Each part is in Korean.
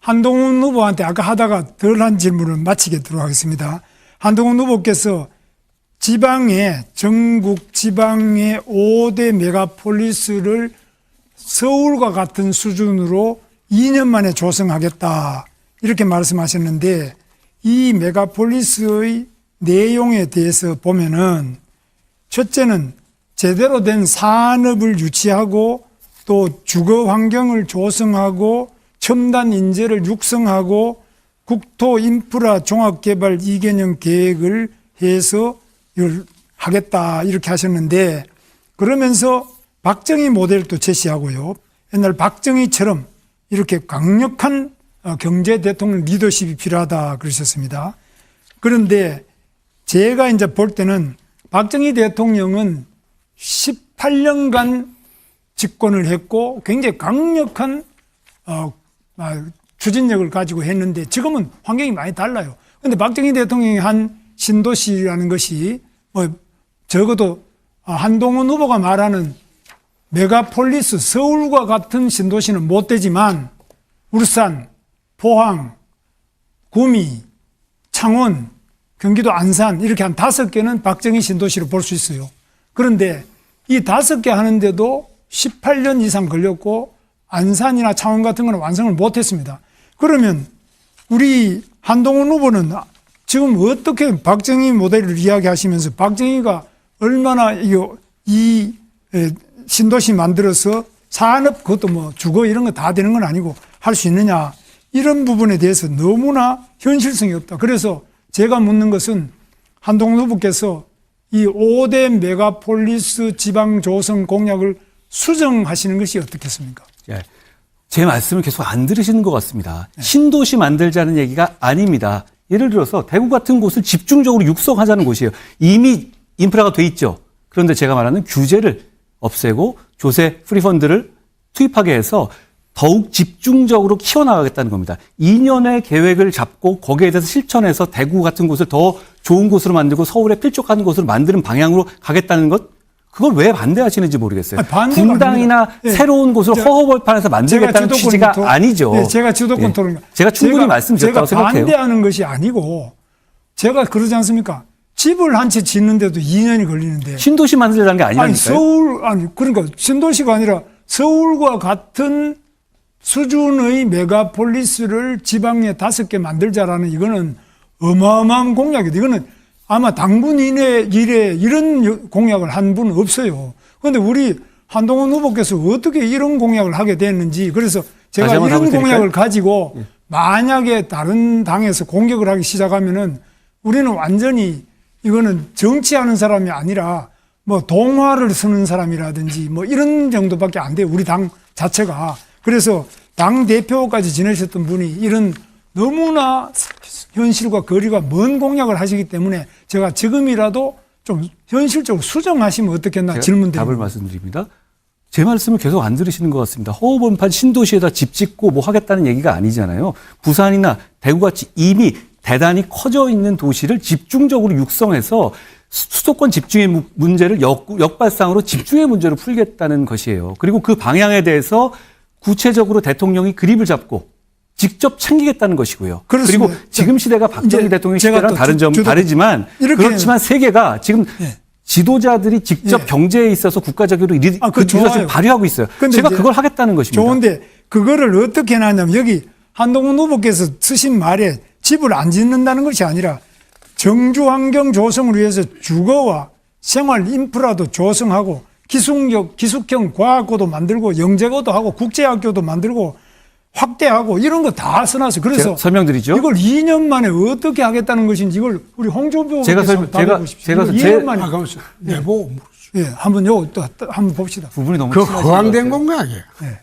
한동훈 후보한테 아까 하다가 덜한 질문을 마치겠도록 하겠습니다. 한동훈 후보께서 전국 지방의 5대 메가폴리스를 서울과 같은 수준으로 2년 만에 조성하겠다 이렇게 말씀하셨는데, 이 메가폴리스의 내용에 대해서 보면은 첫째는 제대로 된 산업을 유치하고 또 주거 환경을 조성하고 첨단 인재를 육성하고 국토 인프라 종합개발 2개년 계획을 해서 하겠다 이렇게 하셨는데, 그러면서 박정희 모델도 제시하고요. 옛날 박정희처럼 이렇게 강력한 경제 대통령 리더십이 필요하다 그러셨습니다. 그런데 제가 이제 볼 때는 박정희 대통령은 18년간 집권을 했고 굉장히 강력한 추진력을 가지고 했는데 지금은 환경이 많이 달라요. 그런데 박정희 대통령이 한 신도시라는 것이 적어도 한동훈 후보가 말하는 메가폴리스 서울과 같은 신도시는 못 되지만 울산, 포항, 구미, 창원, 경기도 안산 이렇게 한 5개는 박정희 신도시로 볼 수 있어요. 그런데 이 5개 하는데도 18년 이상 걸렸고 안산이나 창원 같은 거는 완성을 못했습니다. 그러면 우리 한동훈 후보는 지금 어떻게 박정희 모델을 이야기하시면서 박정희가 얼마나 이 신도시 만들어서 산업, 그것도 주거 이런 거 다 되는 건 아니고 할 수 있느냐, 이런 부분에 대해서 너무나 현실성이 없다. 그래서 제가 묻는 것은 한동훈 후보께서 이 5대 메가폴리스 지방 조성 공약을 수정하시는 것이 어떻겠습니까? 예, 제 말씀을 계속 안 들으시는 것 같습니다. 네. 신도시 만들자는 얘기가 아닙니다. 예를 들어서 대구 같은 곳을 집중적으로 육성하자는 곳이에요. 이미 인프라가 돼 있죠. 그런데 제가 말하는 규제를 없애고 조세 프리펀드를 투입하게 해서 더욱 집중적으로 키워나가겠다는 겁니다. 2년의 계획을 잡고 거기에 대해서 실천해서 대구 같은 곳을 더 좋은 곳으로 만들고 서울에 필적한 곳으로 만드는 방향으로 가겠다는 것, 그걸 왜 반대하시는지 모르겠어요. 분당이나 네. 새로운 곳을 허허벌판에서 만들겠다는 취지가 아니죠. 네, 제가 주도권 토론. 네. 제가 충분히 말씀드렸다고 생각해요. 제가 반대하는 것이 아니고 제가 그러지 않습니까? 집을 한 채 짓는데도 2년이 걸리는데. 신도시 만들자는 게 아니라니까요. 그러니까 신도시가 아니라 서울과 같은 수준의 메가폴리스를 지방에 5개 만들자라는 이거는 어마어마한 공약이다. 이거는 아마 당분 이내에 이런 공약을 한 분은 없어요. 그런데 우리 한동훈 후보께서 어떻게 이런 공약을 하게 됐는지, 그래서 제가 이런 공약을 가지고 만약에 다른 당에서 공격을 하기 시작하면은 우리는 완전히 이거는 정치하는 사람이 아니라 동화를 쓰는 사람이라든지 이런 정도밖에 안 돼요. 우리 당 자체가. 그래서 당대표까지 지내셨던 분이 이런 너무나 현실과 거리가 먼 공약을 하시기 때문에 제가 지금이라도 좀 현실적으로 수정하시면 어떻겠나 질문드립니다. 답을 말씀드립니다. 제 말씀을 계속 안 들으시는 것 같습니다. 허허벌판 신도시에다 집 짓고 하겠다는 얘기가 아니잖아요. 부산이나 대구같이 이미 대단히 커져 있는 도시를 집중적으로 육성해서 수도권 집중의 문제를 역발상으로 집중의 문제로 풀겠다는 것이에요. 그리고 그 방향에 대해서 구체적으로 대통령이 그립을 잡고 직접 챙기겠다는 것이고요. 그렇습니다. 그리고 지금 시대가 박정희 대통령 시대랑 다르지만 그렇지만 세계가 지금 지도자들이 직접 경제에 있어서 국가적으로 리더십을 발휘하고 있어요. 제가 그걸 하겠다는 것입니다. 좋은데 그거를 어떻게 하냐면 여기 한동훈 후보께서 쓰신 말에 집을 안 짓는다는 것이 아니라 정주 환경 조성을 위해서 주거와 생활 인프라도 조성하고 기숙형 과학고도 만들고 영재고도 하고 국제학교도 만들고 확대하고 이런 거 다 써놨어요. 그래서 설명드리죠. 이걸 2년 만에 어떻게 하겠다는 것인지 이걸 우리 홍준표 후보께서 답해 보십시오. 제가 2년 만에 내보고 한번 또 한번 봅시다. 부분이 너무 허황된 공약이에요. 네.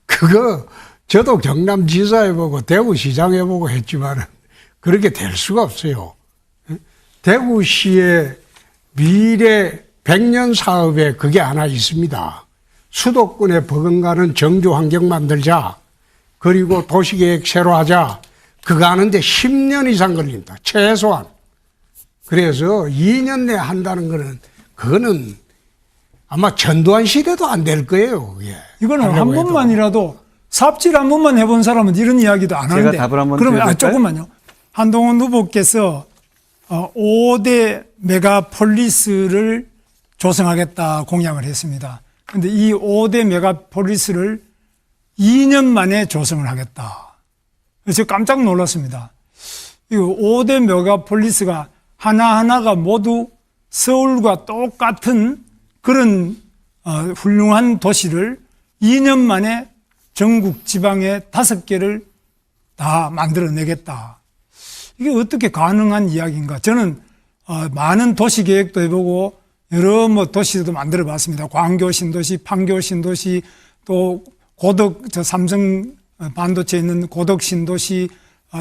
그거 저도 경남지사 해보고 대구시장 해보고 했지만 그렇게 될 수가 없어요. 대구시의 미래 100년 사업에 그게 하나 있습니다. 수도권에 버금가는 정주 환경 만들자. 그리고 도시계획 새로 하자. 그거 하는데 10년 이상 걸립니다. 최소한. 그래서 2년 내에 한다는 거는 그거는 아마 전두환 시대도 안 될 거예요. 예. 이거는 한 번만이라도 삽질 한 번만 해본 사람은 이런 이야기도 안 제가 하는데. 답을 한번 그러면 드려볼까요? 조금만요. 한동훈 후보께서 5대 메가폴리스를 조성하겠다 공약을 했습니다. 그런데 이 5대 메가폴리스를 2년 만에 조성을 하겠다. 그래서 제가 깜짝 놀랐습니다. 이 5대 메가폴리스가 하나하나가 모두 서울과 똑같은 그런 훌륭한 도시를 2년 만에 전국 지방에 5개를 다 만들어내겠다. 이게 어떻게 가능한 이야기인가? 저는 많은 도시 계획도 해보고 여러 도시도 만들어 봤습니다. 광교 신도시, 판교 신도시, 또 삼성 반도체에 있는 고덕 신도시,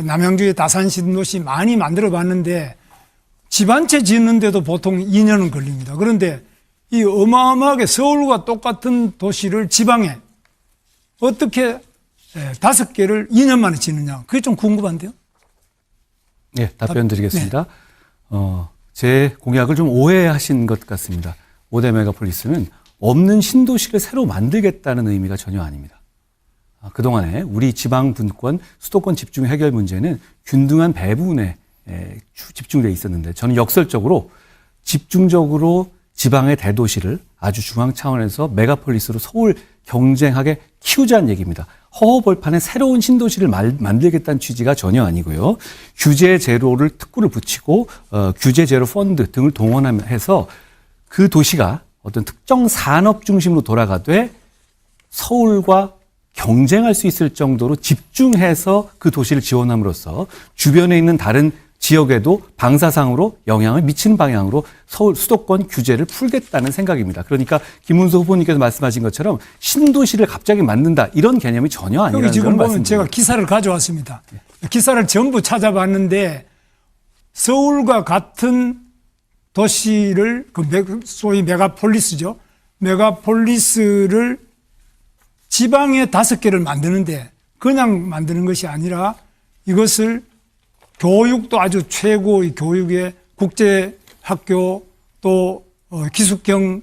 남양주의 다산 신도시 많이 만들어 봤는데 집 한 채 짓는데도 보통 2년은 걸립니다. 그런데 이 어마어마하게 서울과 똑같은 도시를 지방에 어떻게 5개를 2년 만에 짓느냐. 그게 좀 궁금한데요. 네, 답변 드리겠습니다. 제 공약을 좀 오해하신 것 같습니다. 5대 메가폴리스는 없는 신도시를 새로 만들겠다는 의미가 전혀 아닙니다. 그동안에 우리 지방 분권, 수도권 집중 해결 문제는 균등한 배분에 집중되어 있었는데 저는 역설적으로 집중적으로 지방의 대도시를 아주 중앙 차원에서 메가폴리스로 서울 경쟁하게 키우자는 얘기입니다. 허허벌판에 새로운 신도시를 만들겠다는 취지가 전혀 아니고요. 규제 제로를 특구를 붙이고 규제 제로 펀드 등을 동원해서 그 도시가 어떤 특정 산업 중심으로 돌아가되 서울과 경쟁할 수 있을 정도로 집중해서 그 도시를 지원함으로써 주변에 있는 다른 지역에도 방사상으로 영향을 미치는 방향으로 서울 수도권 규제를 풀겠다는 생각입니다. 그러니까 김문수 후보님께서 말씀하신 것처럼 신도시를 갑자기 만든다 이런 개념이 전혀 아니라는 여기 지금 걸 보면 말씀드립니다. 제가 기사를 가져왔습니다. 기사를 전부 찾아봤는데 서울과 같은 도시를 소위 메가폴리스죠. 메가폴리스를 지방에 5개를 만드는데 그냥 만드는 것이 아니라 이것을 교육도 아주 최고의 교육의 국제학교 또 기숙형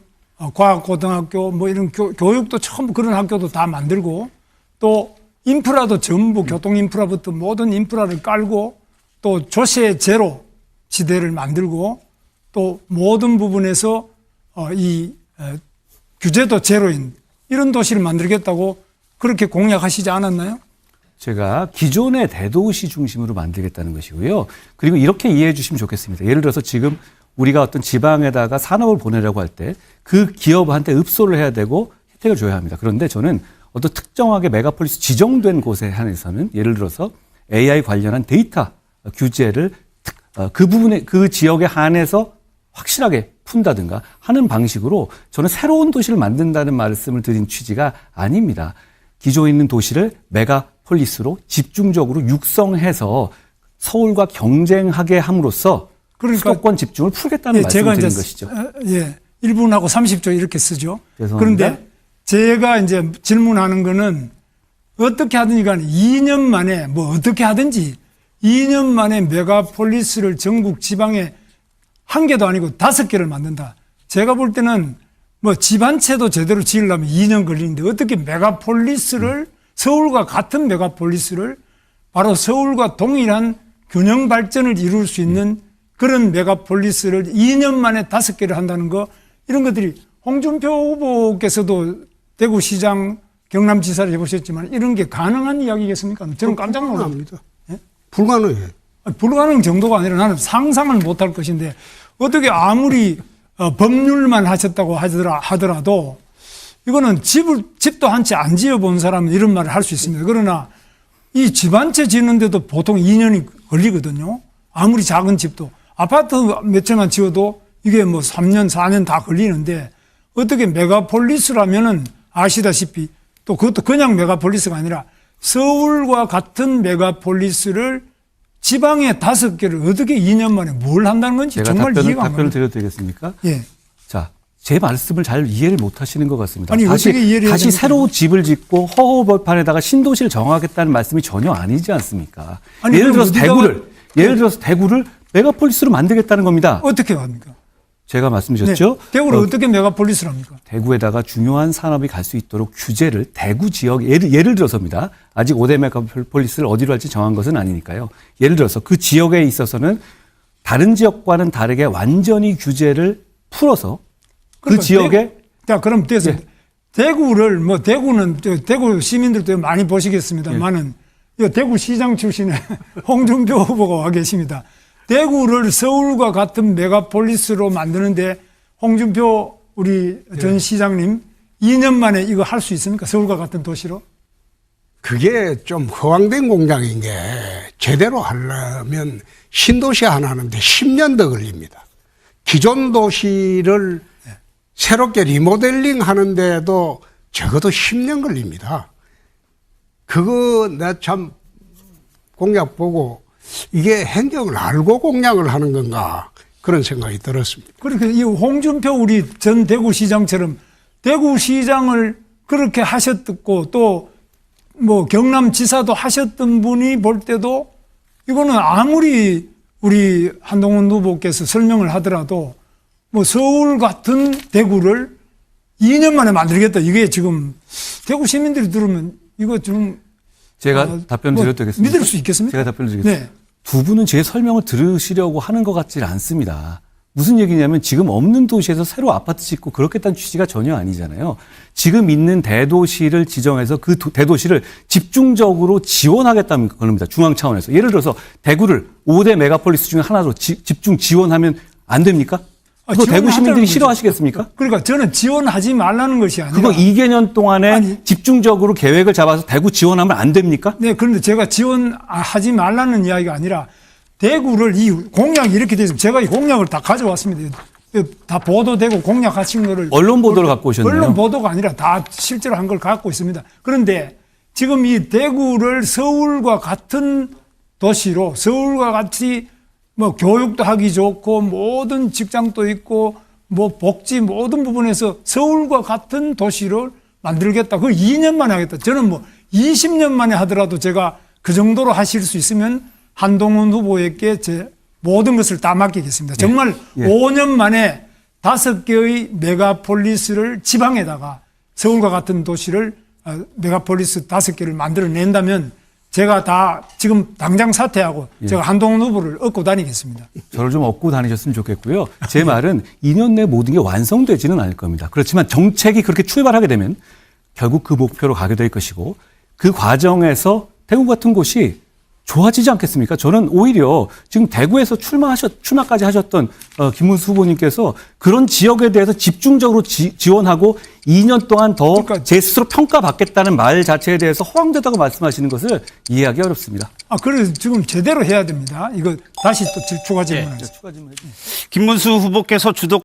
과학고등학교 뭐 이런 교육도 처음 그런 학교도 다 만들고 또 인프라도 전부 교통 인프라부터 모든 인프라를 깔고 또 조세 제로 시대를 만들고 또 모든 부분에서 규제도 제로인 이런 도시를 만들겠다고 그렇게 공약하시지 않았나요? 제가 기존의 대도시 중심으로 만들겠다는 것이고요. 그리고 이렇게 이해해 주시면 좋겠습니다. 예를 들어서 지금 우리가 어떤 지방에다가 산업을 보내려고 할 때 그 기업한테 읍소를 해야 되고 혜택을 줘야 합니다. 그런데 저는 어떤 특정하게 메가폴리스 지정된 곳에 한해서는 예를 들어서 AI 관련한 데이터 규제를 그 부분에 그 지역에 한해서 확실하게 푼다든가 하는 방식으로 저는 새로운 도시를 만든다는 말씀을 드린 취지가 아닙니다. 기존에 있는 도시를 메가폴리스로 집중적으로 육성해서 서울과 경쟁하게 함으로써 그러니까 수도권 집중을 풀겠다는 말씀을 드린 것이죠. 1분하고 30초 이렇게 쓰죠. 죄송합니다. 그런데 제가 이제 질문하는 거는 어떻게 하든지 간에 2년 만에 뭐 어떻게 하든지 2년 만에 메가폴리스를 전국 지방에 1개도 아니고 5개를 만든다. 제가 볼 때는 뭐 집 한 채도 제대로 지으려면 2년 걸리는데 어떻게 메가폴리스를 서울과 같은 메가폴리스를 바로 서울과 동일한 균형 발전을 이룰 수 있는 그런 메가폴리스를 2년 만에 5개를 한다는 거 이런 것들이 홍준표 후보께서도 대구시장 경남지사를 해보셨지만 이런 게 가능한 이야기겠습니까? 저는 깜짝 놀랍니다. 예? 불가능해요. 불가능 정도가 아니라 나는 상상을 못할 것인데 어떻게 아무리 법률만 하셨다고 하더라도 이거는 집도 한 채 안 지어본 사람은 이런 말을 할 수 있습니다. 그러나 이 집 한 채 짓는데도 보통 2년이 걸리거든요. 아무리 작은 집도. 아파트 몇 채만 지어도 이게 뭐 3년, 4년 다 걸리는데 어떻게 메가폴리스라면은 아시다시피 또 그것도 그냥 메가폴리스가 아니라 서울과 같은 메가폴리스를 지방에 5개를 어떻게 2년 만에 뭘 한다는 건지 제가 정말 이해가 안 답변을 가요. 드려도 되겠습니까? 예. 자, 제 말씀을 잘 이해를 못 하시는 것 같습니다. 아니, 어떻게 이해를 해야 다시 됩니까? 새로 집을 짓고 허허벌판에다가 신도시를 정하겠다는 말씀이 전혀 아니지 않습니까? 아니, 예를 들어서 그럼 대구를 메가폴리스로 만들겠다는 겁니다. 어떻게 합니까? 제가 말씀드렸죠. 대구를 어떻게 메가폴리스를 합니까? 대구에다가 중요한 산업이 갈 수 있도록 규제를 대구 지역 예를 들어서입니다. 아직 5대 메가폴리스를 어디로 할지 정한 것은 아니니까요. 예를 들어서 그 지역에 있어서는 다른 지역과는 다르게 완전히 규제를 풀어서 그 그러니까 지역에 자, 그럼 됐습니다. 대구를 대구는 대구 시민들도 많이 보시겠습니다만은 이 대구시장 출신의 홍준표 후보가 와 계십니다. 대구를 서울과 같은 메가폴리스로 만드는데 홍준표 우리 전 시장님 2년 만에 이거 할 수 있습니까? 서울과 같은 도시로? 그게 좀 허황된 공장인 게 제대로 하려면 신도시 하나 하는데 10년 더 걸립니다. 기존 도시를 새롭게 리모델링 하는데도 적어도 10년 걸립니다. 그거 나 참 공약 보고 이게 행정을 알고 공약을 하는 건가 그런 생각이 들었습니다. 그렇게 이 홍준표 우리 전 대구시장처럼 대구시장을 그렇게 하셨고 또 뭐 경남지사도 하셨던 분이 볼 때도 이거는 아무리 우리 한동훈 후보께서 설명을 하더라도 뭐 서울 같은 대구를 2년 만에 만들겠다. 이게 지금 대구 시민들이 들으면 이거 좀 제가 답변 드려도 되겠습니까? 믿을 수 있겠습니까? 제가 답변 드리겠습니다. 네. 두 분은 제 설명을 들으시려고 하는 것 같지 않습니다. 무슨 얘기냐면 지금 없는 도시에서 새로 아파트 짓고 그렇겠다는 취지가 전혀 아니잖아요. 지금 있는 대도시를 지정해서 그 대도시를 집중적으로 지원하겠다는 겁니다. 중앙 차원에서. 예를 들어서 대구를 5대 메가폴리스 중에 하나로 집중 지원하면 안 됩니까? 그거 대구 시민들이 싫어하시겠습니까? 그러니까 저는 지원하지 말라는 것이 아니라 그거 2개년 동안에 집중적으로 계획을 잡아서 대구 지원하면 안 됩니까? 네, 그런데 제가 지원하지 말라는 이야기가 아니라 대구를 이 공약이 이렇게 되어 있으면 제가 이 공약을 다 가져왔습니다. 다 보도되고 공약하신 거를 언론 보도를 갖고 오셨네요. 언론 보도가 아니라 다 실제로 한 걸 갖고 있습니다. 그런데 지금 이 대구를 서울과 같은 도시로 서울과 같이 뭐 교육도 하기 좋고 모든 직장도 있고 뭐 복지 모든 부분에서 서울과 같은 도시를 만들겠다. 그걸 2년 만에 하겠다. 저는 뭐 20년 만에 하더라도 제가 그 정도로 하실 수 있으면 한동훈 후보에게 제 모든 것을 다 맡기겠습니다. 정말 5년 만에 5개의 메가폴리스를 지방에다가 서울과 같은 도시를 메가폴리스 5개를 만들어낸다면 제가 다 지금 당장 사퇴하고 제가 한동훈 후보를 얻고 다니겠습니다. 저를 좀 얻고 다니셨으면 좋겠고요. 제 말은 2년 내 모든 게 완성되지는 않을 겁니다. 그렇지만 정책이 그렇게 출발하게 되면 결국 그 목표로 가게 될 것이고 그 과정에서 대구 같은 곳이 좋아지지 않겠습니까? 저는 오히려 지금 대구에서 출마까지 하셨던 김문수 후보님께서 그런 지역에 대해서 집중적으로 지원하고 2년 동안 더 제 스스로 평가받겠다는 말 자체에 대해서 허황되다고 말씀하시는 것을 이해하기 어렵습니다. 그래서 지금 제대로 해야 됩니다. 이거 다시 또 추가 질문을. 추가 질문 해주세요. 김문수 후보께서 주도